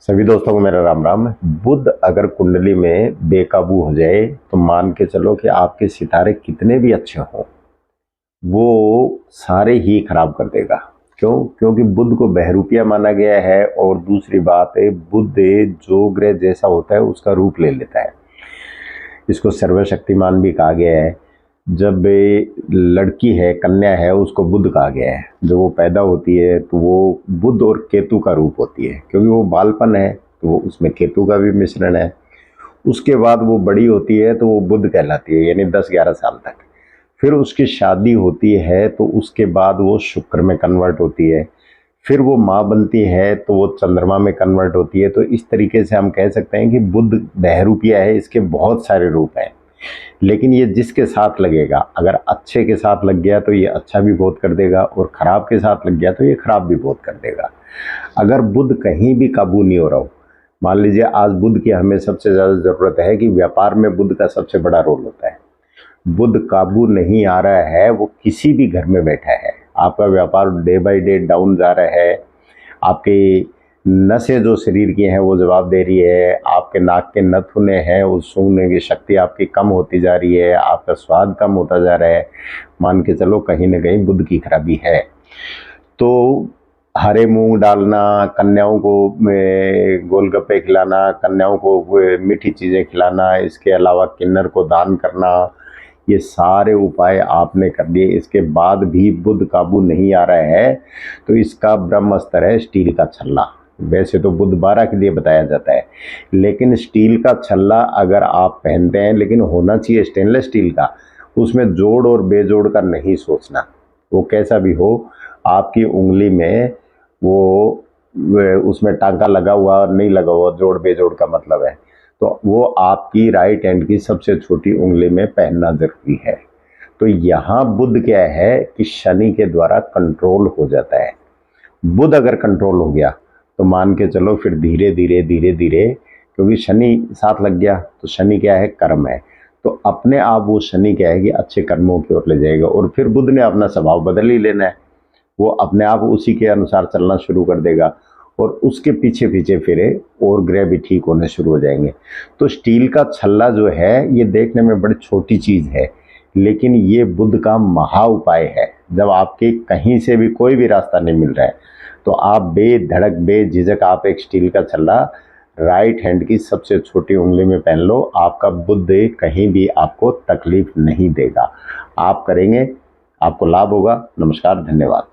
सभी दोस्तों को मेरा राम राम। बुध अगर कुंडली में बेकाबू हो जाए तो मान के चलो कि आपके सितारे कितने भी अच्छे हों वो सारे ही खराब कर देगा। क्यों? क्योंकि बुध को बहरूपिया माना गया है और दूसरी बात है बुध जो ग्रह जैसा होता है उसका रूप ले लेता है। इसको सर्वशक्तिमान भी कहा गया है। जब लड़की है, कन्या है, उसको बुध कहा गया है। जब वो पैदा होती है तो वो बुध और केतु का रूप होती है, क्योंकि वो बालपन है तो उसमें केतु का भी मिश्रण है। उसके बाद वो बड़ी होती है तो वो बुध कहलाती है, यानी 10-11 साल तक। फिर उसकी शादी होती है तो उसके बाद वो शुक्र में कन्वर्ट होती है। फिर वो माँ बनती है तो वो चंद्रमा में कन्वर्ट होती है। तो इस तरीके से हम कह सकते हैं कि बुध बहरूपिया है, इसके बहुत सारे रूप हैं। लेकिन ये जिसके साथ लगेगा, अगर अच्छे के साथ लग गया तो ये अच्छा भी बहुत कर देगा और ख़राब के साथ लग गया तो ये ख़राब भी बहुत कर देगा। अगर बुध कहीं भी काबू नहीं हो रहा हो, मान लीजिए आज बुध की हमें सबसे ज़्यादा ज़रूरत है कि व्यापार में बुध का सबसे बड़ा रोल होता है। बुध काबू नहीं आ रहा है, वो किसी भी घर में बैठा है, आपका व्यापार डे बाय डे डाउन जा रहा है। आपकी नसें जो शरीर की हैं वो जवाब दे रही है, आपके नाक के नथुने हैं उस सूंघने की शक्ति आपकी कम होती जा रही है, आपका स्वाद कम होता जा रहा है। मान के चलो कहीं ना कहीं बुध की खराबी है। तो हरे मूंग डालना, कन्याओं को गोलगप्पे खिलाना, कन्याओं को मीठी चीज़ें खिलाना, इसके अलावा किन्नर को दान करना, ये सारे उपाय आपने कर लिए, इसके बाद भी बुध काबू नहीं आ रहा है तो इसका ब्रह्मास्त्र है स्टील का छल्ला। वैसे तो बुध 12 के लिए बताया जाता है, लेकिन स्टील का छल्ला अगर आप पहनते हैं, लेकिन होना चाहिए स्टेनलेस स्टील का, उसमें जोड़ और बेजोड़ का नहीं सोचना। वो कैसा भी हो, आपकी उंगली में वो उसमें टांका लगा हुआ और नहीं लगा हुआ, जोड़ बेजोड़ का मतलब है, तो वो आपकी राइट हैंड की सबसे छोटी उंगली में पहनना जरूरी है। तो यहाँ बुध क्या है कि शनि के द्वारा कंट्रोल हो जाता है। बुध अगर कंट्रोल हो गया तो मान के चलो फिर धीरे धीरे धीरे धीरे, क्योंकि शनि साथ लग गया तो शनि क्या है, कर्म है, तो अपने आप वो शनि क्या है कि अच्छे कर्मों की ओर ले जाएगा। और फिर बुध ने अपना स्वभाव बदल ही लेना है, वो अपने आप उसी के अनुसार चलना शुरू कर देगा और उसके पीछे पीछे फिरे और ग्रह भी ठीक होने शुरू हो जाएंगे। तो स्टील का छल्ला जो है ये देखने में बड़ी छोटी चीज़ है, लेकिन ये बुध का महा उपाय है। जब आपके कहीं से भी कोई भी रास्ता नहीं मिल रहा है तो आप बेधड़क बेझिझक आप एक स्टील का छल्ला राइट हैंड की सबसे छोटी उंगली में पहन लो, आपका बुध कहीं भी आपको तकलीफ नहीं देगा। आप करेंगे, आपको लाभ होगा। नमस्कार, धन्यवाद।